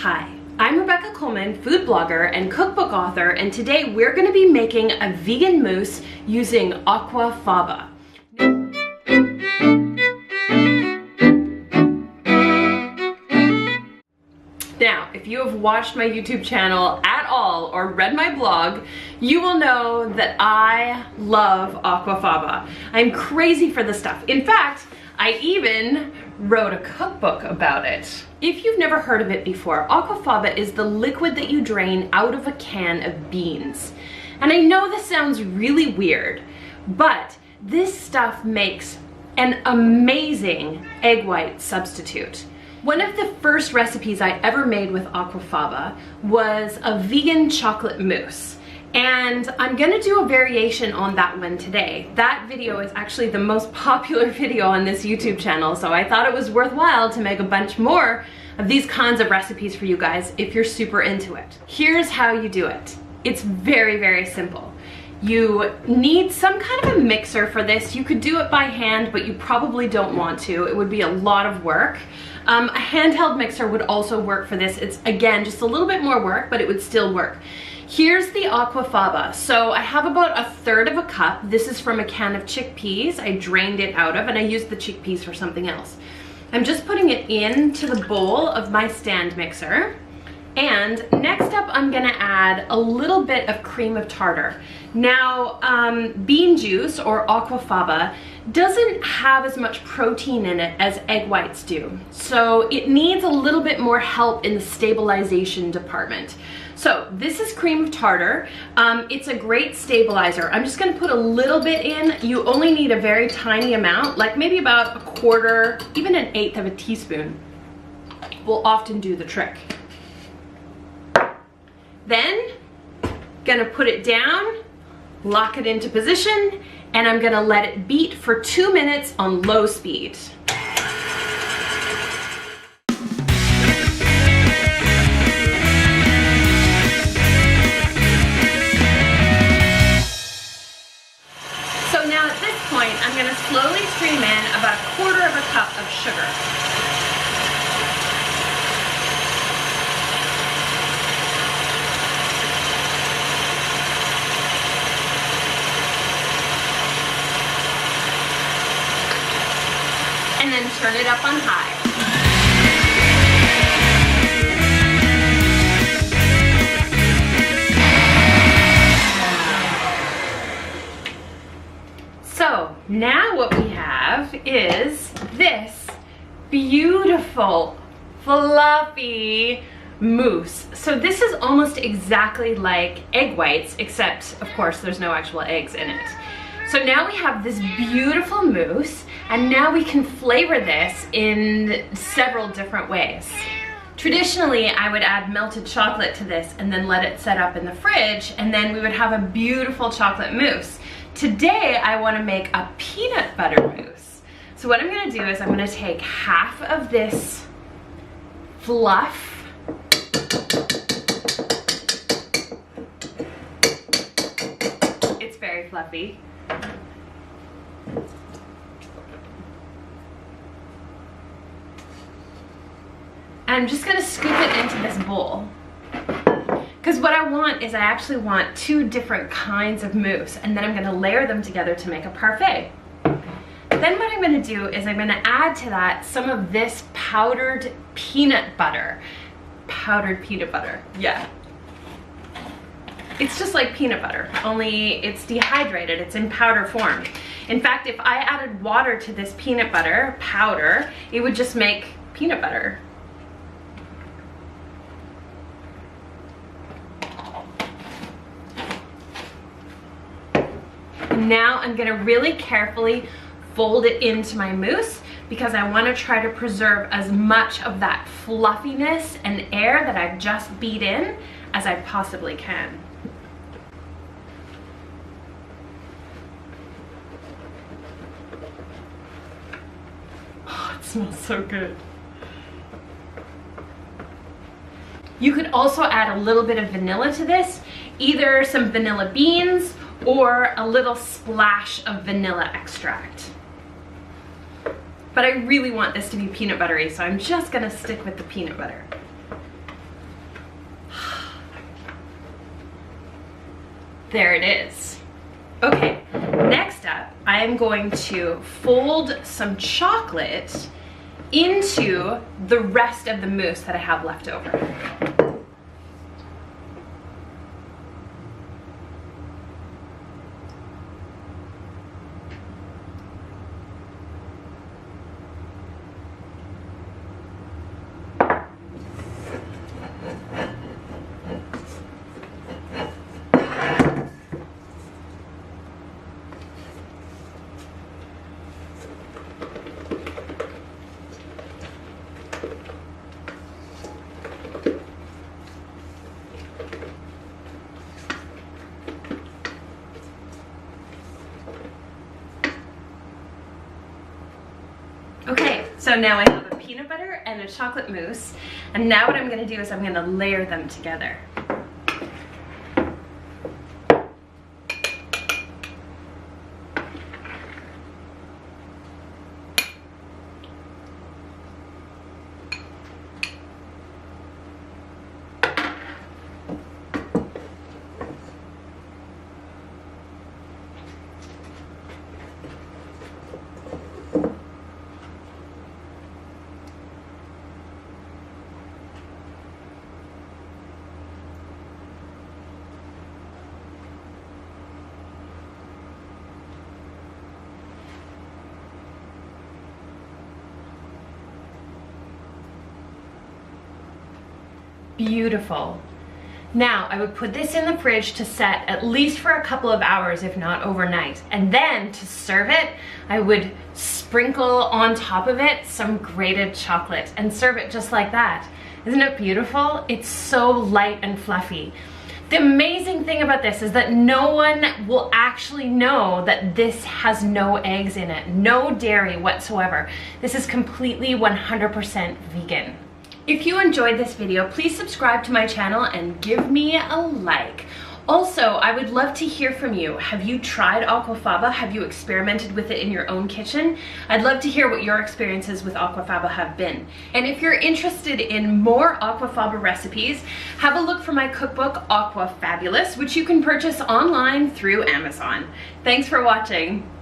Hi, I'm Rebecca Coleman, food blogger and cookbook author, and today we're going to be making a vegan mousse using Aquafaba. Now, if you have watched my YouTube channel at all or read my blog, you will know that I love Aquafaba. I'm crazy for this stuff. In fact, I even wrote a cookbook about it. If you've never heard of it before, Aquafaba is the liquid that you drain out of a can of beans. And I know this sounds really weird, but this stuff makes an amazing egg white substitute. One of the first recipes I ever made with Aquafaba was a vegan chocolate mousse. And I'm gonna do a variation on that one today. That video is actually the most popular video on this YouTube channel, so I thought it was worthwhile to make a bunch more of these kinds of recipes for you guys if you're super into it. Here's how you do it. It's very, very simple. You need some kind of a mixer for this. You could do it by hand, but you probably don't want to. It would be a lot of work. A handheld mixer would also work for this. It's, again, just a little bit more work, but it would still work. Here's the Aquafaba. So I have about 1/3 of a cup. This is from a can of chickpeas I drained it out of, and I used the chickpeas for something else. I'm just putting it into the bowl of my stand mixer. And next up, I'm gonna add a little bit of cream of tartar. Now, bean juice or Aquafaba doesn't have as much protein in it as egg whites do. So it needs a little bit more help in the stabilization department. So this is cream of tartar. It's a great stabilizer. I'm just gonna put a little bit in. You only need a very tiny amount, like maybe about 1/4, even 1/8 of a teaspoon will often do the trick. Then, gonna put it down, lock it into position, and I'm gonna let it beat for 2 minutes on low speed. So now at this point, I'm gonna slowly stream in about 1/4 of a cup of sugar. And then turn it up on high. So now what we have is this beautiful, fluffy mousse. So this is almost exactly like egg whites, except of course there's no actual eggs in it. So now we have this beautiful mousse, and now we can flavor this in several different ways. Traditionally, I would add melted chocolate to this and then let it set up in the fridge, and then we would have a beautiful chocolate mousse. Today, I want to make a peanut butter mousse. So what I'm going to do is I'm going to take half of this fluff. It's very fluffy. I'm just gonna scoop it into this bowl. Because what I want is I actually want 2 different kinds of mousse, and then I'm gonna layer them together to make a parfait. Then what I'm gonna do is I'm gonna add to that some of this powdered peanut butter. Powdered peanut butter, yeah. It's just like peanut butter, only it's dehydrated, it's in powder form. In fact, if I added water to this peanut butter powder, it would just make peanut butter. Now I'm gonna really carefully fold it into my mousse because I wanna try to preserve as much of that fluffiness and air that I've just beat in as I possibly can. Oh, it smells so good. You could also add a little bit of vanilla to this, either some vanilla beans or a little splash of vanilla extract. But I really want this to be peanut buttery, so I'm just gonna stick with the peanut butter. there it is. Okay, next up, I am going to fold some chocolate into the rest of the mousse that I have left over. Okay, so now I have a peanut butter and a chocolate mousse, and now what I'm going to do is I'm going to layer them together. Beautiful. Now I would put this in the fridge to set at least for a couple of hours, if not overnight. And then to serve it, I would sprinkle on top of it some grated chocolate and serve it just like that. Isn't it beautiful? It's so light and fluffy. The amazing thing about this is that no one will actually know that this has no eggs in it, no dairy whatsoever. This is completely 100% vegan. If you enjoyed this video, please subscribe to my channel and give me a like. Also, I would love to hear from you. Have you tried Aquafaba? Have you experimented with it in your own kitchen? I'd love to hear what your experiences with Aquafaba have been. And if you're interested in more Aquafaba recipes, have a look for my cookbook, Aqua Fabulous, which you can purchase online through Amazon. Thanks for watching.